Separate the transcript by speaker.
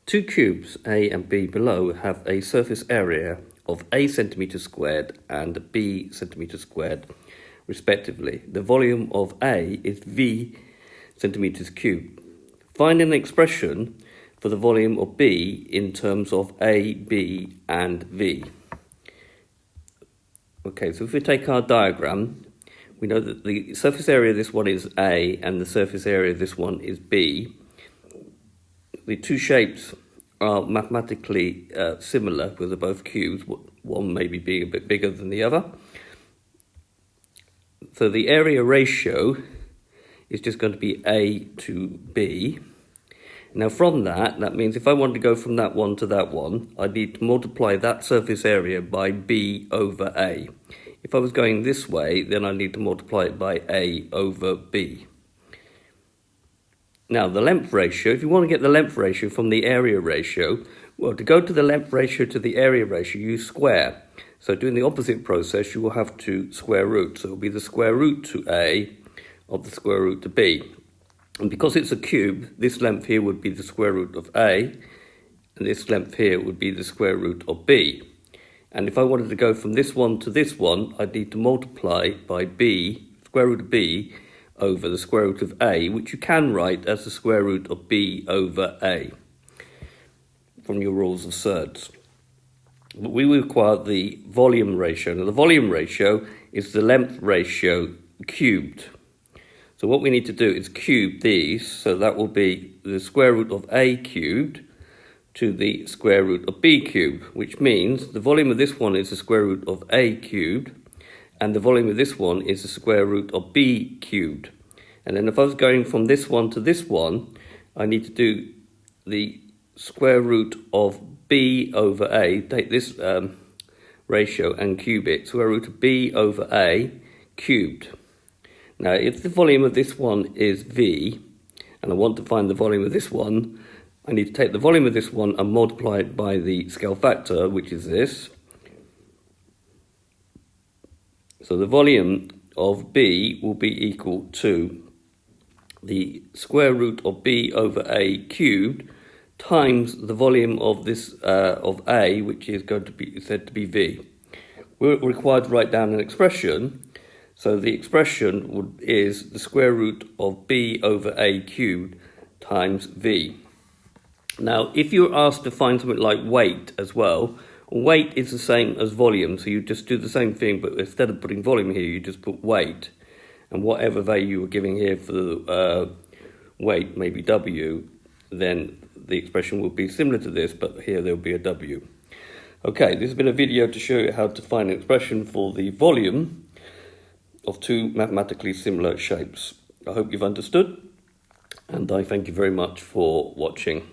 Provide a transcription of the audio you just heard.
Speaker 1: Two cubes, A and B below, have a surface area of A centimetres squared and B centimetres squared, respectively. The volume of A is V centimetres cubed. Find an expression for the volume of B in terms of A, B, and V. Okay, so if we take our diagram, we know that the surface area of this one is A and the surface area of this one is B. The two shapes are mathematically similar because they're both cubes, one maybe being a bit bigger than the other. So the area ratio is just going to be A to B. Now from that means if I want to go from that one to that one, I need to multiply that surface area by B over A. If I was going this way, then I need to multiply it by A over B. Now the length ratio, if you want to get the length ratio from the area ratio, well, to go to the length ratio to the area ratio, you square. So doing the opposite process, you will have to square root. So it will be the square root to A of the square root to B. And because it's a cube, this length here would be the square root of A, and this length here would be the square root of B. And if I wanted to go from this one to this one, I'd need to multiply by B, square root of B, over the square root of A, which you can write as the square root of B over A from your rules of surds. But we require the volume ratio. Now the volume ratio is the length ratio cubed. So what we need to do is cube these, so that will be the square root of A cubed to the square root of B cubed, which means the volume of this one is the square root of A cubed, and the volume of this one is the square root of B cubed. And then if I was going from this one to this one, I need to do the square root of B over A, take this ratio and cube it, square root of B over A cubed. Now if the volume of this one is V, and I want to find the volume of this one, I need to take the volume of this one and multiply it by the scale factor, which is this. So the volume of B will be equal to the square root of B over A cubed times the volume of this of A, which is going to be said to be V. We're required to write down an expression. So the expression is the square root of B over A cubed times V. Now, if you're asked to find something like weight as well, weight is the same as volume. So you just do the same thing, but instead of putting volume here, you just put weight. And whatever value you were giving here for the weight, maybe W, then the expression will be similar to this, but here there will be a W. Okay, this has been a video to show you how to find an expression for the volume of two mathematically similar shapes. I hope you've understood, and I thank you very much for watching.